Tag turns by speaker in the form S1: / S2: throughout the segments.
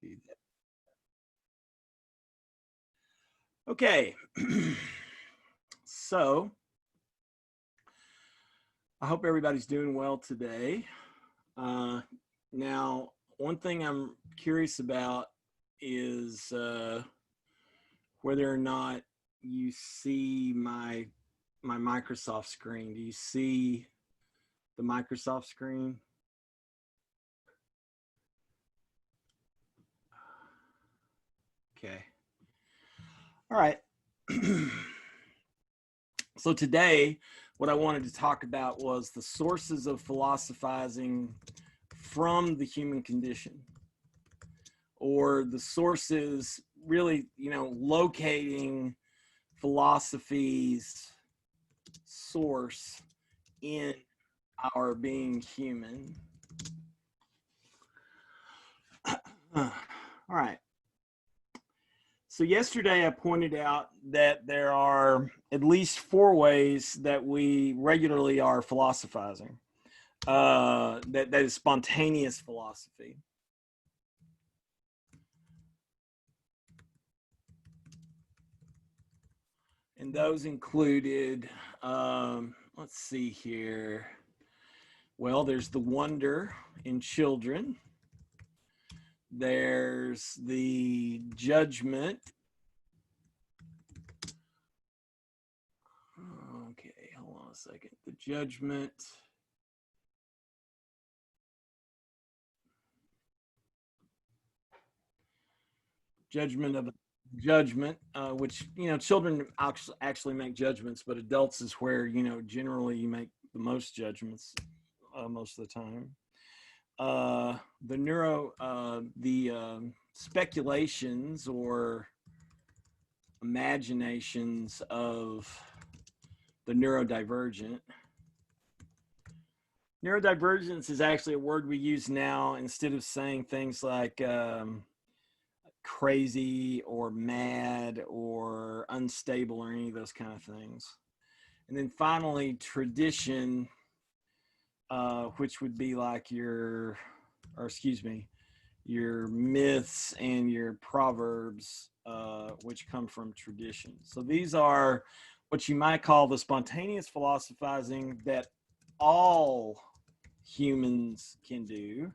S1: do that. Okay. So I hope everybody's doing well today. Now, one thing I'm curious about is whether or not you see my Microsoft screen. Do you see the Microsoft screen? Okay. All right. So today, what I wanted to talk about was the sources of philosophizing from the human condition, or the sources, really, locating philosophy's source in our being human. All right. So yesterday I pointed out that there are at least 4 ways that we regularly are philosophizing. That is spontaneous philosophy. And those included, let's see here. Well, there's the wonder in children. There's the judgment. Okay, hold on a second. The judgment. Judgment of judgment, which, children actually make judgments, but adults is where, generally you make the most judgments most of the time. The speculations or imaginations of the neurodivergent. Neurodivergence is actually a word we use now instead of saying things like crazy or mad or unstable or any of those kind of things. And then finally, tradition, which would be like your myths and your proverbs, which come from tradition. So these are what you might call the spontaneous philosophizing that all humans can do.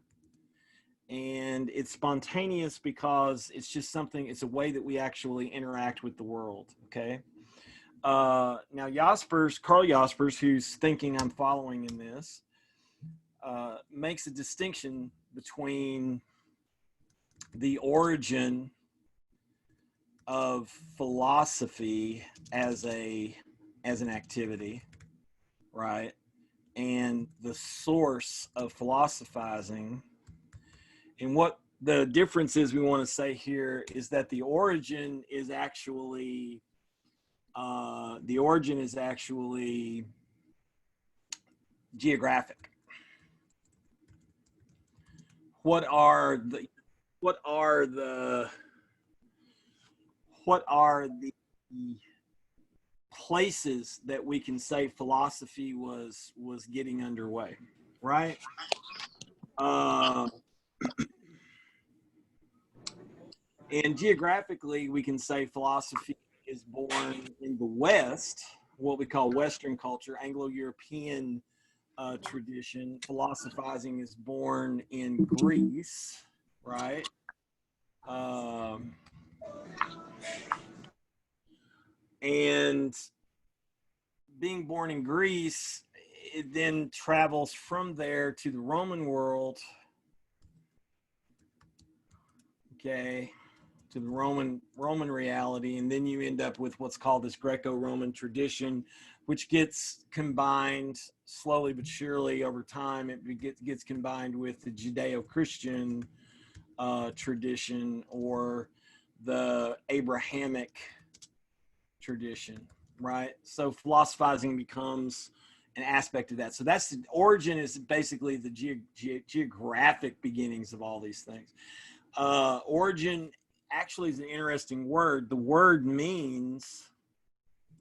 S1: And it's spontaneous because it's just something, it's a way that we actually interact with the world, okay? Now Carl Jaspers, who's thinking I'm following in this, makes a distinction between the origin of philosophy as an activity, right? And the source of philosophizing. And what the difference is we want to say here is that the origin is actually geographic. What are the places that we can say philosophy was getting underway, right? And geographically, we can say philosophy is born in the West, what we call Western culture, Anglo-European tradition. Philosophizing is born in Greece, right? And being born in Greece, it then travels from there to the Roman world, okay, to the Roman reality, and then you end up with what's called this Greco-Roman tradition, which gets combined slowly but surely over time. It gets combined with the Judeo-Christian tradition, or the Abrahamic tradition, right? So philosophizing becomes an aspect of that. So that's the origin, is basically the geographic beginnings of all these things. Origin actually is an interesting word. The word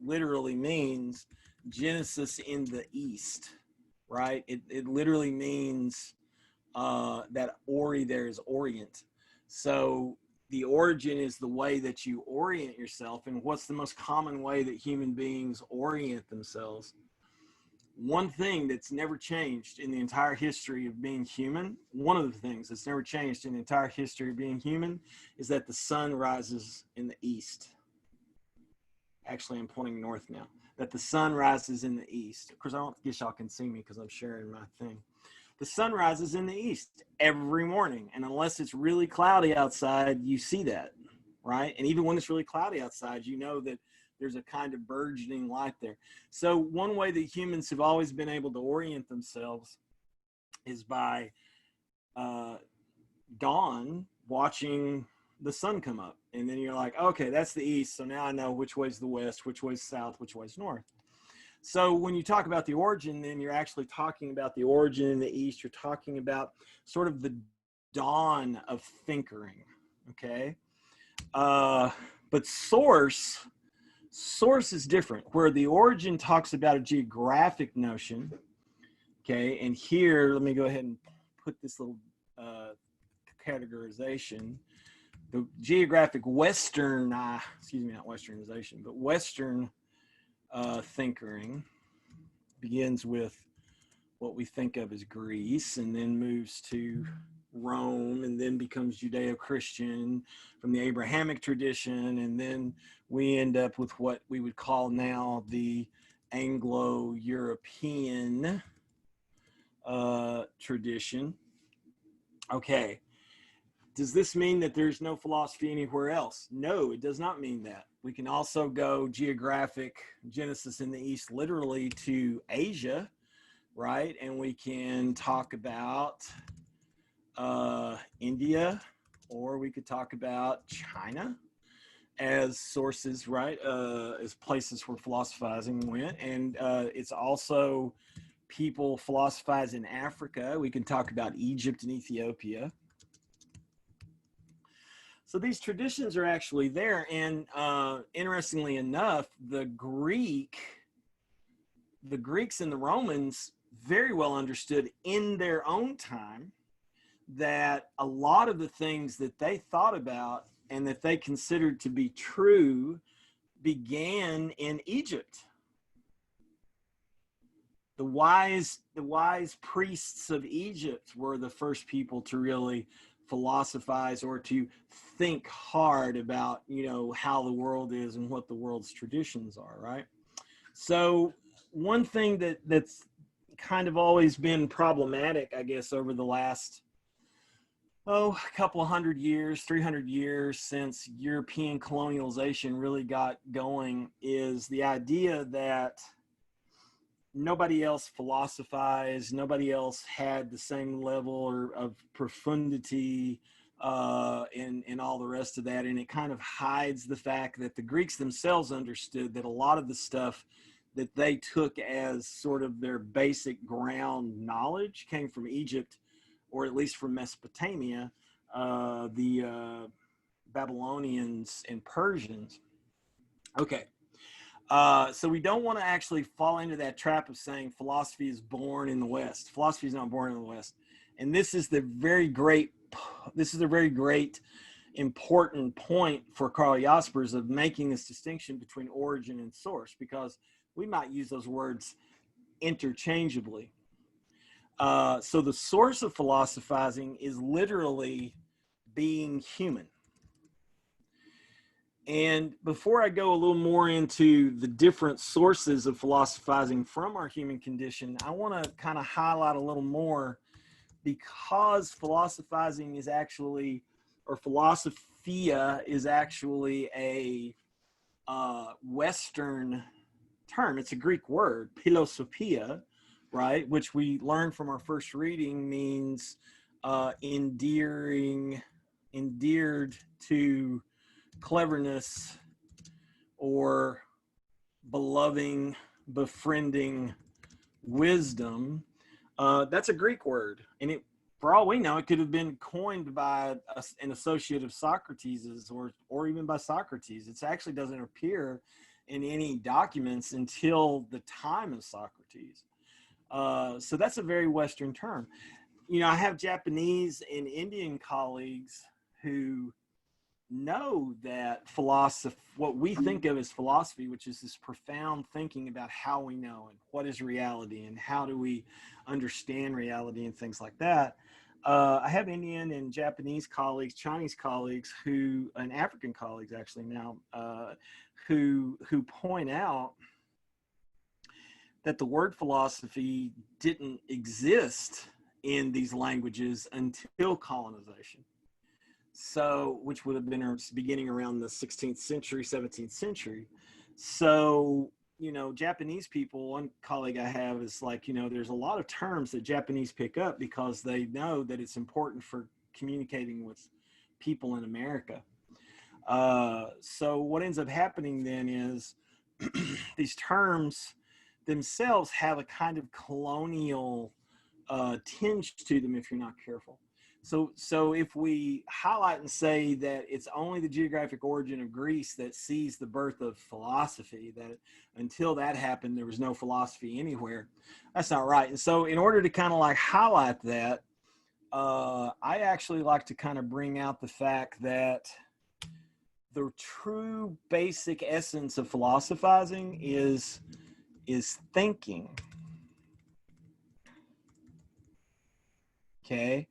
S1: literally means Genesis in the East, right? It literally means that Ori there is Orient. So the origin is the way that you orient yourself. And what's the most common way that human beings orient themselves? One thing that's never changed in the entire history of being human, one of the things that's never changed in the entire history of being human, is that the sun rises in the east. Actually, I'm pointing north now. That the sun rises in the east. Of course, I don't guess y'all can see me because I'm sharing my thing. The sun rises in the east every morning. And unless it's really cloudy outside, you see that, right? And even when it's really cloudy outside, you know that there's a kind of burgeoning light there. So one way that humans have always been able to orient themselves is by dawn, watching the sun come up. And then you're like, okay, that's the east. So now I know which way's the west, which way's south, which way's north. So when you talk about the origin, then you're actually talking about the origin in the east. You're talking about sort of the dawn of thinkering, okay? But source is different, where the origin talks about a geographic notion, okay? And here, let me go ahead and put this little categorization. The geographic Western, excuse me, not Westernization, but Western thinkering begins with what we think of as Greece, and then moves to Rome, and then becomes Judeo-Christian from the Abrahamic tradition, and then we end up with what we would call now the Anglo-European tradition. Okay. Does this mean that there's no philosophy anywhere else? No, it does not mean that. We can also go geographic Genesis in the East, literally to Asia, right? And we can talk about India, or we could talk about China as sources, right? As places where philosophizing went. And it's also people philosophize in Africa. We can talk about Egypt and Ethiopia. So these traditions are actually there. And interestingly enough, the Greeks and the Romans very well understood in their own time that a lot of the things that they thought about and that they considered to be true began in Egypt. The wise priests of Egypt were the first people to really philosophize or to think hard about, you know, how the world is and what the world's traditions are, right? So one thing that's kind of always been problematic, I guess, over the last, a couple of 100 years, 300 years since European colonialization really got going, is the idea that nobody else philosophized, nobody else had the same level of profundity and all the rest of that. And it kind of hides the fact that the Greeks themselves understood that a lot of the stuff that they took as sort of their basic ground knowledge came from Egypt, or at least from Mesopotamia, the Babylonians and Persians. Okay. So we don't want to actually fall into that trap of saying philosophy is born in the West. Philosophy is not born in the West. And this is the very great important point for Carl Jaspers of making this distinction between origin and source, because we might use those words interchangeably. So the source of philosophizing is literally being human. And before I go a little more into the different sources of philosophizing from our human condition, I want to kind of highlight a little more, because philosophizing is actually, or philosophia is actually a Western term. It's a Greek word, philosophia, right? Which we learned from our first reading means endeared to cleverness, or beloving, befriending wisdom. That's a Greek word, and it, for all we know, it could have been coined by an associate of Socrates, or even by Socrates. It actually doesn't appear in any documents until the time of Socrates. So that's a very Western term. You know, I have Japanese and Indian colleagues who know that philosophy, what we think of as philosophy, which is this profound thinking about how we know and what is reality and how do we understand reality and things like that. I have Indian and Japanese colleagues, Chinese colleagues who, and African colleagues actually now, who point out that the word philosophy didn't exist in these languages until colonization. So, which would have been beginning around the 16th century, 17th century. So, you know, Japanese people, one colleague I have is like, you know, there's a lot of terms that Japanese pick up because they know that it's important for communicating with people in America. So what ends up happening then is these terms themselves have a kind of colonial tinge to them if you're not careful. So if we highlight and say that it's only the geographic origin of Greece that sees the birth of philosophy, that until that happened, there was no philosophy anywhere, that's not right. And so in order to kind of like highlight that, I actually like to kind of bring out the fact that the true basic essence of philosophizing is thinking. Okay.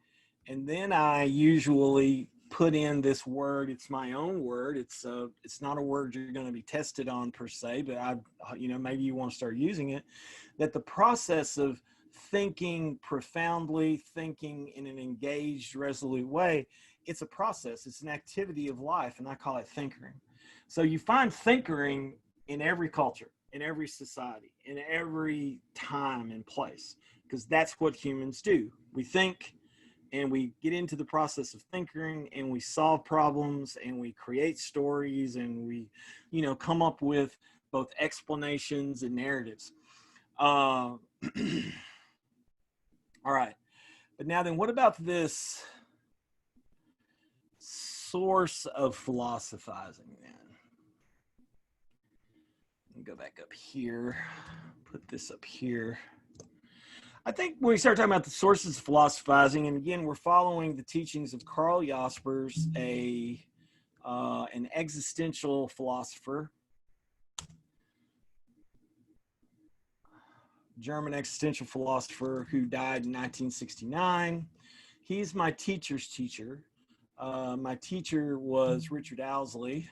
S1: And then I usually put in this word. It's my own word. It's not a word you're going to be tested on per se, but maybe you want to start using it. That the process of thinking profoundly, thinking in an engaged, resolute way, it's a process. It's an activity of life, and I call it thinkering. So you find thinkering in every culture, in every society, in every time and place, because that's what humans do. We think, and we get into the process of thinking, and we solve problems, and we create stories, and we, come up with both explanations and narratives. All right. But now then, what about this source of philosophizing then? Let me go back up here, put this up here. I think when we start talking about the sources of philosophizing, and again, we're following the teachings of Karl Jaspers, an existential philosopher, German existential philosopher who died in 1969. He's my teacher's teacher. My teacher was Richard Owsley.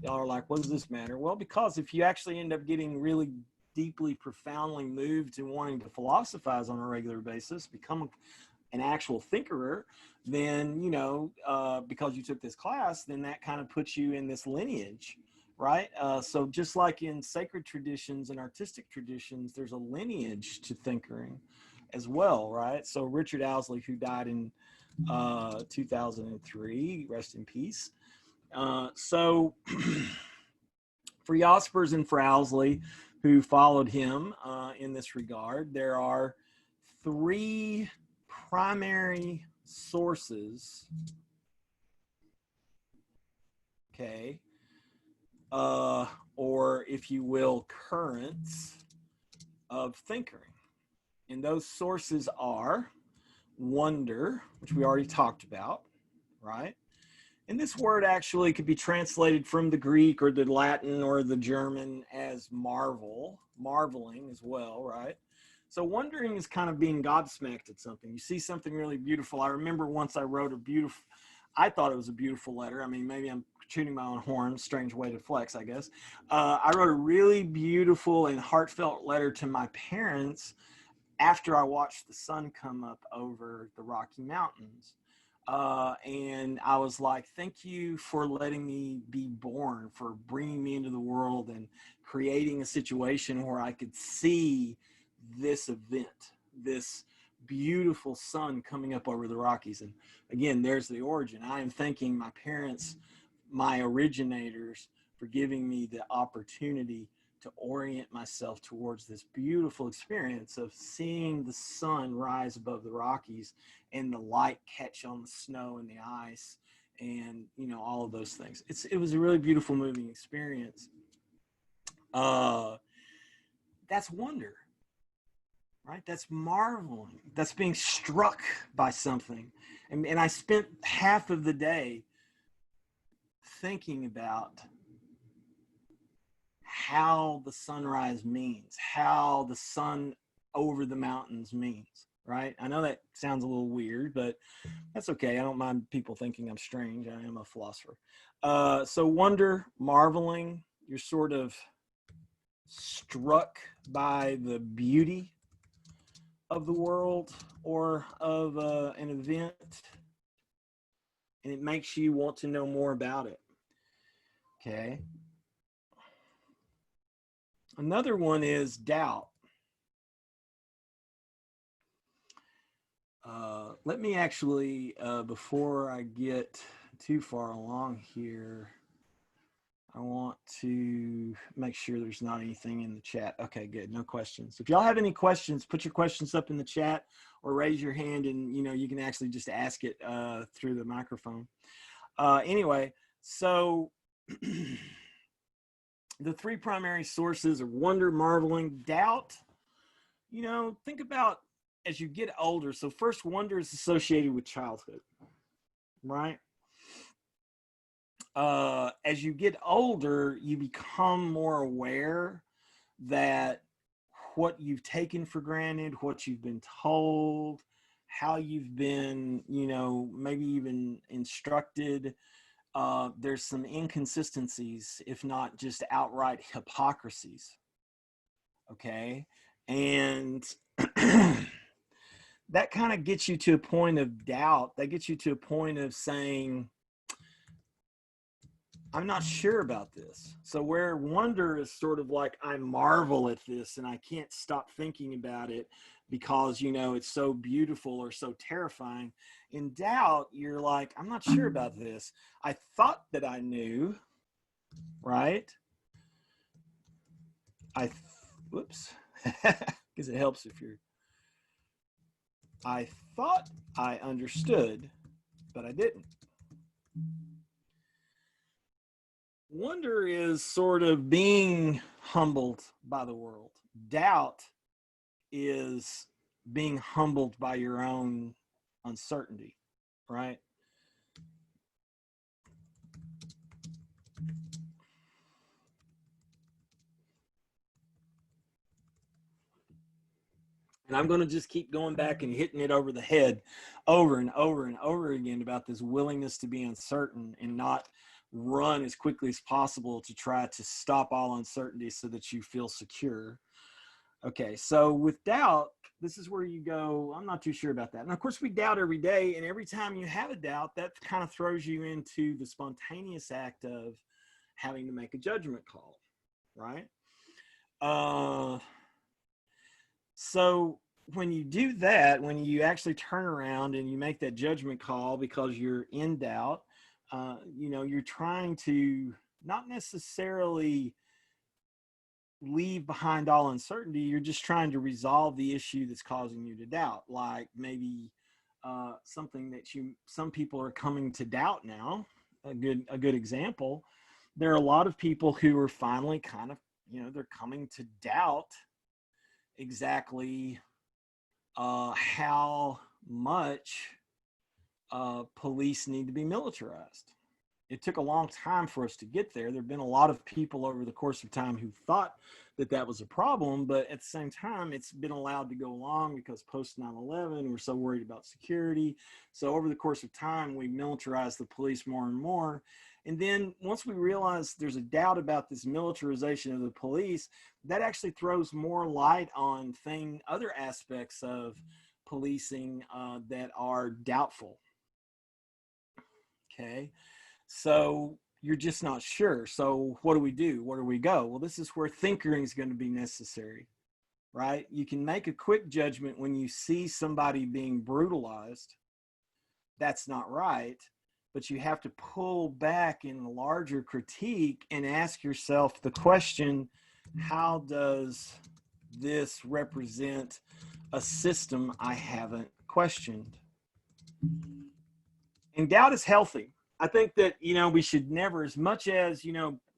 S1: Y'all are like, what does this matter? Well, because if you actually end up getting really deeply, profoundly moved and wanting to philosophize on a regular basis, become an actual thinker, then, because you took this class, then that kind of puts you in this lineage, right? So just like in sacred traditions and artistic traditions, there's a lineage to thinkering as well, right? So Richard Owsley, who died in 2003, rest in peace. So for Jaspers and for Owsley, who followed him in this regard, there are three primary sources, okay, or if you will, currents of thinkering. And those sources are wonder, which we already talked about, right? And this word actually could be translated from the Greek or the Latin or the German as marvel, marveling as well, right? So wondering is kind of being gobsmacked at something. You see something really beautiful. I remember once I wrote I thought it was a beautiful letter. I mean, maybe I'm shooting my own horn, strange way to flex, I guess. I wrote a really beautiful and heartfelt letter to my parents after I watched the sun come up over the Rocky Mountains. And I was like, thank you for letting me be born, for bringing me into the world and creating a situation where I could see this event, this beautiful sun coming up over the Rockies. And again, there's the origin. I am thanking my parents, my originators, for giving me the opportunity to orient myself towards this beautiful experience of seeing the sun rise above the Rockies and the light catch on the snow and the ice and, all of those things. It was a really beautiful, moving experience. That's wonder, right? That's marveling. That's being struck by something. And I spent half of the day thinking about how the sunrise means, how the sun over the mountains means, right? I know that sounds a little weird, but that's okay. I don't mind people thinking I'm strange. I am a philosopher. So wonder, marveling, you're sort of struck by the beauty of the world or of an event, and it makes you want to know more about it. Okay. Another one is doubt. Let me actually, before I get too far along here, I want to make sure there's not anything in the chat. Okay, good. No questions. If y'all have any questions, put your questions up in the chat or raise your hand, and you can actually just ask it through the microphone. Anyway, so the three primary sources are wonder, marveling, doubt. Think about as you get older. So first, wonder is associated with childhood, right? As you get older, you become more aware that what you've taken for granted, what you've been told, how you've been, maybe even instructed, there's some inconsistencies, if not just outright hypocrisies. Okay. And that kind of gets you to a point of doubt. That gets you to a point of saying, I'm not sure about this. So where wonder is sort of like, I marvel at this and I can't stop thinking about it because, it's so beautiful or so terrifying. In doubt, you're like, I'm not sure about this. I thought that I knew, right? Whoops. Because it helps if I thought I understood, but I didn't. Wonder is sort of being humbled by the world. Doubt is being humbled by your own uncertainty, right? And I'm going to just keep going back and hitting it over the head over and over and over again about this willingness to be uncertain and not run as quickly as possible to try to stop all uncertainty so that you feel secure. Okay, so with doubt, this is where you go, I'm not too sure about that. And of course, we doubt every day. And every time you have a doubt, that kind of throws you into the spontaneous act of having to make a judgment call, right? So when you do that, when you actually turn around and you make that judgment call because you're in doubt, you're trying to not necessarily leave behind all uncertainty. You're just trying to resolve the issue that's causing you to doubt, like maybe something that some people are coming to doubt now. A good example, there are a lot of people who are finally kind of, they're coming to doubt exactly how much police need to be militarized. It took a long time for us to get there. There have been a lot of people over the course of time who thought that was a problem, but at the same time, it's been allowed to go along because post 9/11, we're so worried about security. So over the course of time, we militarized the police more and more. And then once we realize there's a doubt about this militarization of the police, that actually throws more light on other aspects of policing that are doubtful. Okay. So you're just not sure. So what do we do? Where do we go? Well, this is where thinkering is going to be necessary, right? You can make a quick judgment when you see somebody being brutalized. That's not right. But you have to pull back in a larger critique and ask yourself the question, how does this represent a system I haven't questioned? And doubt is healthy. I think that, we should never, as much as,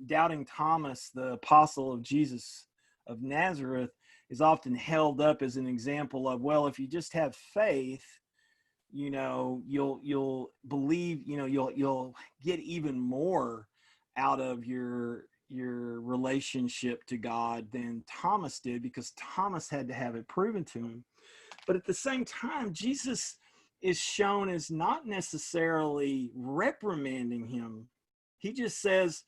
S1: doubting Thomas, the apostle of Jesus of Nazareth, is often held up as an example of, well, if you just have faith, you know, you'll believe, you know, you'll get even more out of your relationship to God than Thomas did, because Thomas had to have it proven to him. But at the same time, Jesus is shown as not necessarily reprimanding him. He just says,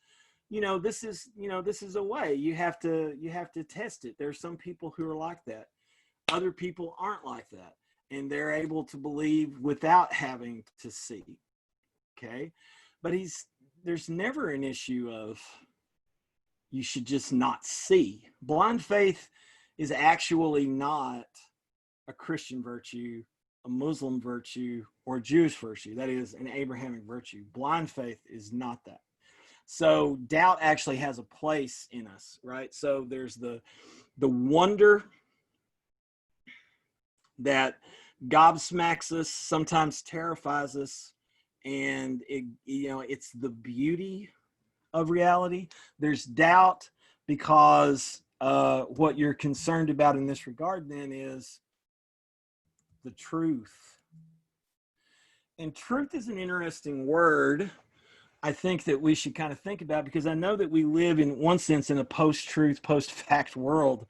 S1: this is a way. You have to test it. There's some people who are like that. Other people aren't like that, and they're able to believe without having to see. Okay. But there's never an issue of you should just not see. Blind faith is actually not a Christian virtue, a Muslim virtue, or a Jewish virtue. That is an Abrahamic virtue. Blind faith is not that. So doubt actually has a place in us, right? So there's the wonder that gobsmacks us, sometimes terrifies us, and it's the beauty of reality. There's doubt because what you're concerned about in this regard then is the truth. And truth is an interesting word, I think, that we should kind of think about, because I know that we live in one sense in a post-truth, post-fact world,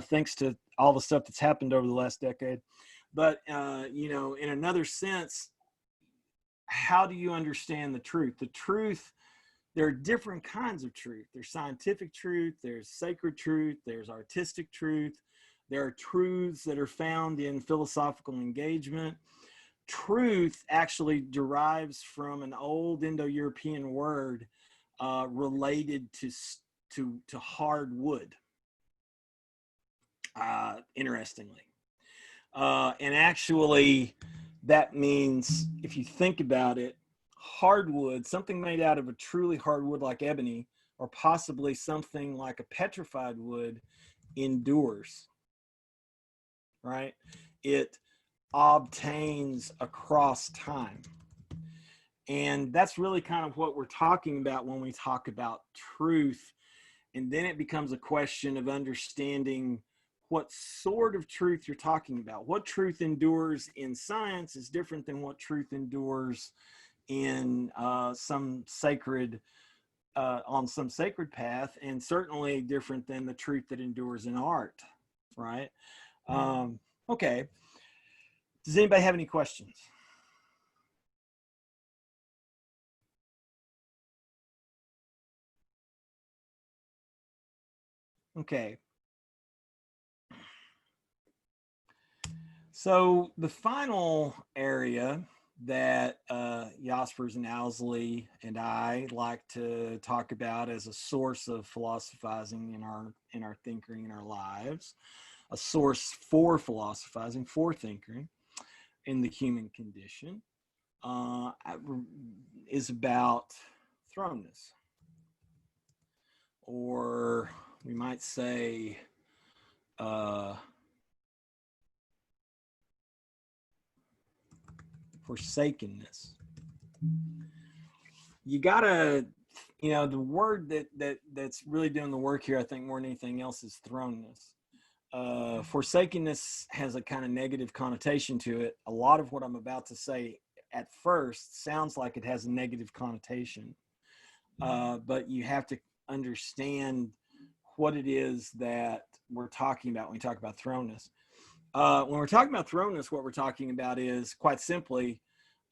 S1: thanks to all the stuff that's happened over the last decade. But, in another sense, how do you understand the truth? The truth, there are different kinds of truth. There's scientific truth, there's sacred truth, there's artistic truth. There are truths that are found in philosophical engagement. Truth actually derives from an old Indo-European word related to hard wood, interestingly. And actually, that means, if you think about it, hardwood, something made out of a truly hardwood like ebony, or possibly something like a petrified wood, endures, right? It obtains across time. And that's really kind of what we're talking about when we talk about truth. And then it becomes a question of understanding what sort of truth you're talking about. What truth endures in science is different than what truth endures in some sacred on some sacred path, and certainly different than the truth that endures in art, right? Okay. Does anybody have any questions? Okay. So the final area that Jaspers and Owsley and I like to talk about as a source of philosophizing in our thinking in our lives, a source for philosophizing, for thinking in the human condition, is about thrownness, or we might say forsakenness. You gotta, the word that's really doing the work here, I think, more than anything else, is thrownness. Forsakenness has a kind of negative connotation to it. A lot of what I'm about to say at first sounds like it has a negative connotation, but you have to understand what it is that we're talking about when we talk about thrownness. When we're talking about thrownness, what we're talking about is, quite simply,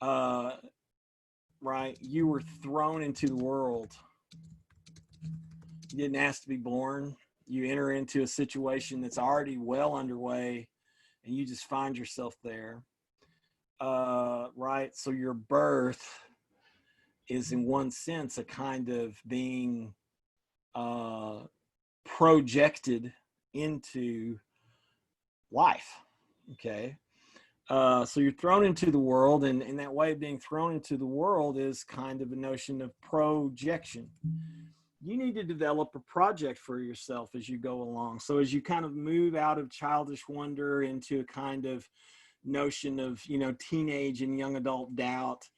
S1: right, you were thrown into the world. You didn't ask to be born. You enter into a situation that's already well underway, and you just find yourself there, right? So your birth is, in one sense, a kind of being projected into life, okay? So you're thrown into the world, and in that way of being thrown into the world is kind of a notion of projection. You need to develop a project for yourself as you go along. So as you kind of move out of childish wonder into a kind of notion of, teenage and young adult doubt,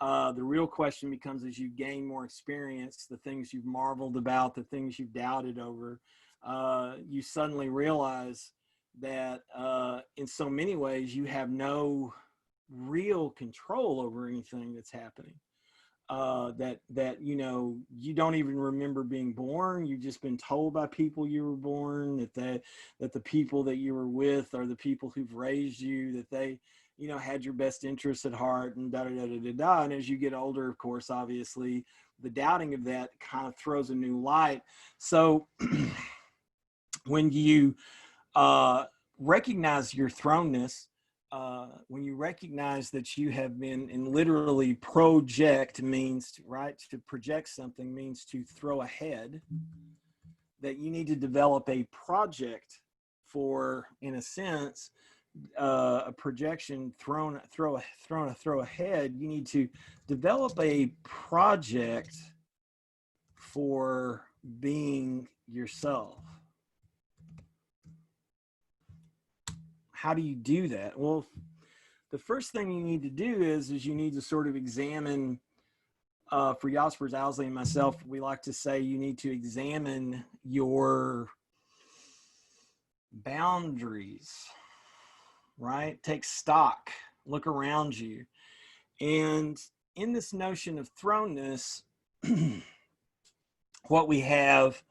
S1: the real question becomes, as you gain more experience, the things you've marveled about, the things you've doubted over, you suddenly realize that in so many ways you have no real control over anything that's happening. That you don't even remember being born. You've just been told by people you were born, that the people that you were with are the people who've raised you, that they had your best interests at heart, and da da da da da. And as you get older, of course, obviously the doubting of that kind of throws a new light. So when you recognize your thrownness, when you recognize that you have been, and literally project means to project something means to throw ahead, that you need to develop a project for, in a sense, a projection throw ahead. You need to develop a project for being yourself. How do you do that? Well, the first thing you need to do is you need to sort of examine, for Jaspers, Owsley, and myself, we like to say you need to examine your boundaries, right? Take stock, look around you. And in this notion of thrownness, what we have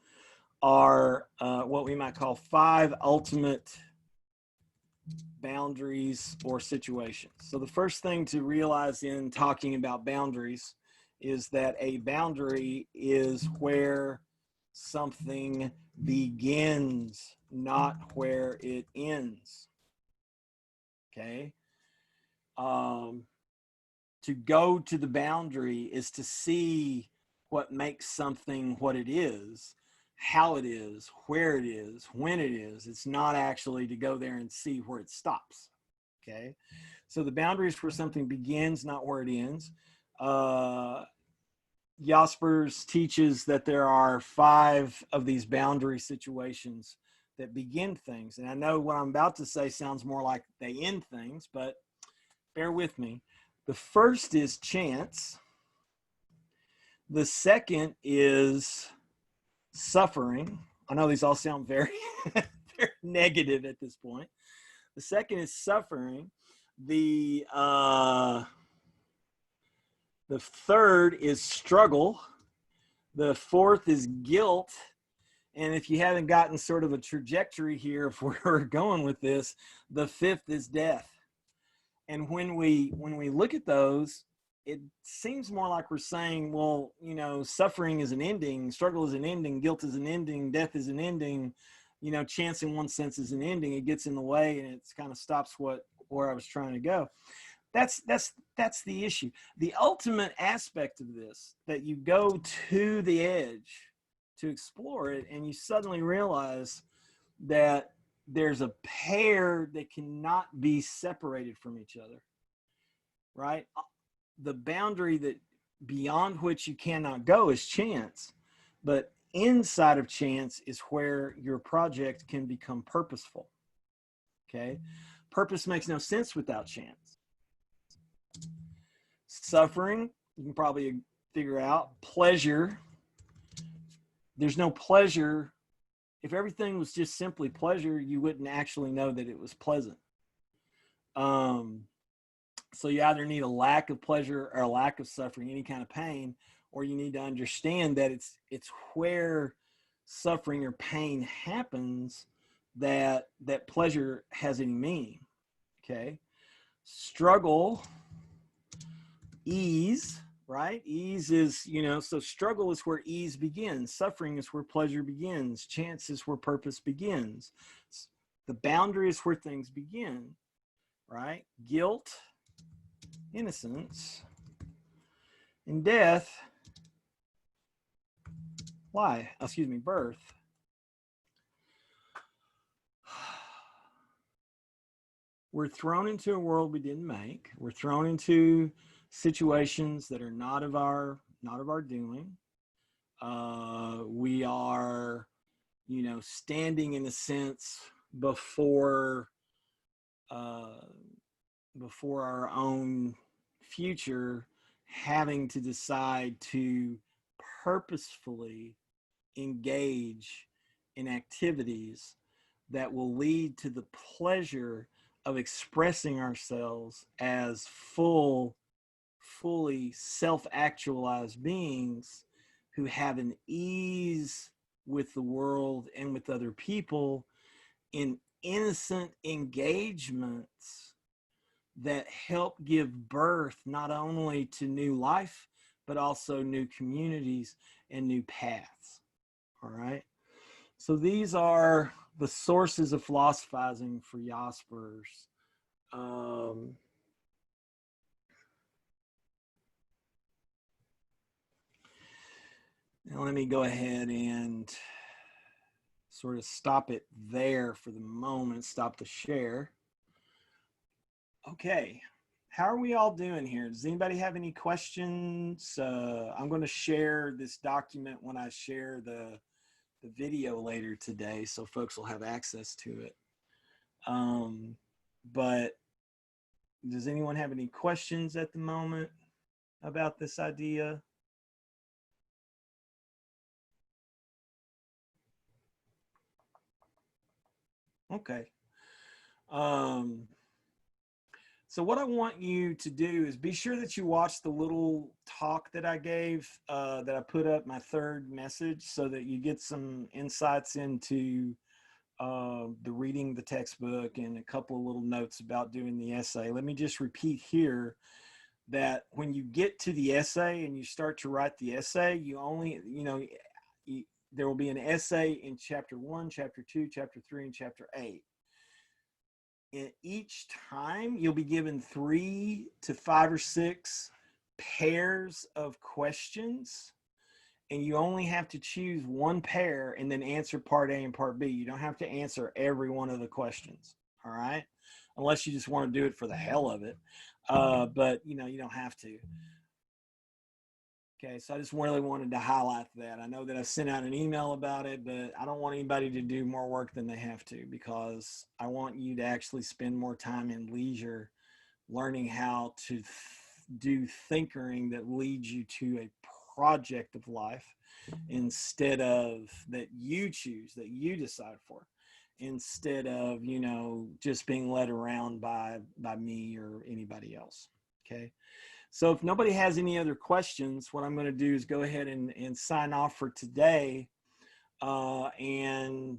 S1: are what we might call 5 ultimate boundaries or situations. So the first thing to realize in talking about boundaries is that a boundary is where something begins, not where it ends. Okay. To go to the boundary is to see what makes something what it is, how it is, where it is, when it is. It's not actually to go there and see where it stops. Okay. So the boundary is where something begins, not where it ends. Jaspers teaches that there are 5 of these boundary situations that begin things. And I know what I'm about to say sounds more like they end things, but bear with me. The first is chance. The second is suffering. I know these all sound very, very negative at this point. The second is suffering. The third is struggle. The fourth is guilt. And if you haven't gotten sort of a trajectory here of where we're going with this, the fifth is death. And when we look at those, it seems more like we're saying, well, suffering is an ending, struggle is an ending, guilt is an ending, death is an ending, chance in one sense is an ending. It gets in the way and it kind of stops where I was trying to go. That's the issue. The ultimate aspect of this, that you go to the edge to explore it, and you suddenly realize that there's a pair that cannot be separated from each other, right? The boundary that beyond which you cannot go is chance, but inside of chance is where your project can become purposeful. Okay. Purpose makes no sense without chance. Suffering, you can probably figure out. Pleasure, there's no pleasure. If everything was just simply pleasure, you wouldn't actually know that it was pleasant. So you either need a lack of pleasure or a lack of suffering, any kind of pain, or you need to understand that it's where suffering or pain happens that pleasure has any meaning. Okay. Struggle, ease, right? Ease is, so struggle is where ease begins. Suffering is where pleasure begins. Chance is where purpose begins. The boundary is where things begin, right? Guilt, innocence, and death, birth. We're thrown into a world we didn't make. We're thrown into situations that are not of our doing. We are, standing in a sense before our own future, having to decide to purposefully engage and activities that will lead to the pleasure of expressing ourselves as fully self-actualized beings who have an ease with the world and with other people in innocent engagements that help give birth not only to new life, but also new communities and new paths. All right. So these are the sources of philosophizing for Jaspers. Now let me go ahead and sort of stop it there for the moment, stop the share. Okay, how are we all doing here? Does anybody have any questions? I'm going to share this document when I share the video later today, so folks will have access to it. But does anyone have any questions at the moment about this idea? Okay. So what I want you to do is be sure that you watch the little talk that I gave, that I put up, my third message, so that you get some insights into the reading the textbook and a couple of little notes about doing the essay. Let me just repeat here that when you get to the essay and you start to write the essay, you only, there will be an essay in chapter 1, chapter 2, chapter 3, and chapter 8. And each time you'll be given 3 to 5 or 6 pairs of questions, and you only have to choose one pair and then answer part A and part B. You don't have to answer every one of the questions, all right? Unless you just want to do it for the hell of it. But you don't have to. Okay, so I just really wanted to highlight that. I know that I sent out an email about it, but I don't want anybody to do more work than they have to, because I want you to actually spend more time in leisure learning how to do thinkering that leads you to a project of life instead of that you choose, that you decide for, instead of, just being led around by me or anybody else. Okay. So if nobody has any other questions, what I'm going to do is go ahead and sign off for today, and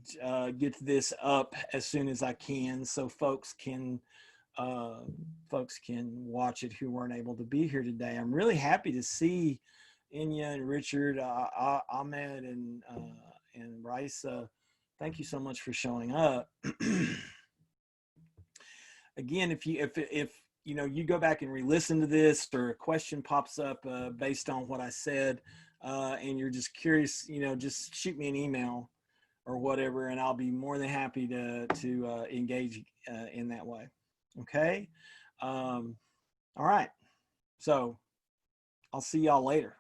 S1: get this up as soon as I can, so folks can watch it who weren't able to be here today. I'm really happy to see Inya and Richard, Ahmed, and Raisa. Thank you so much for showing up. Again, if you go back and re-listen to this, or a question pops up based on what I said, and you're just curious, just shoot me an email or whatever, and I'll be more than happy to engage in that way. Okay. All right. So I'll see y'all later.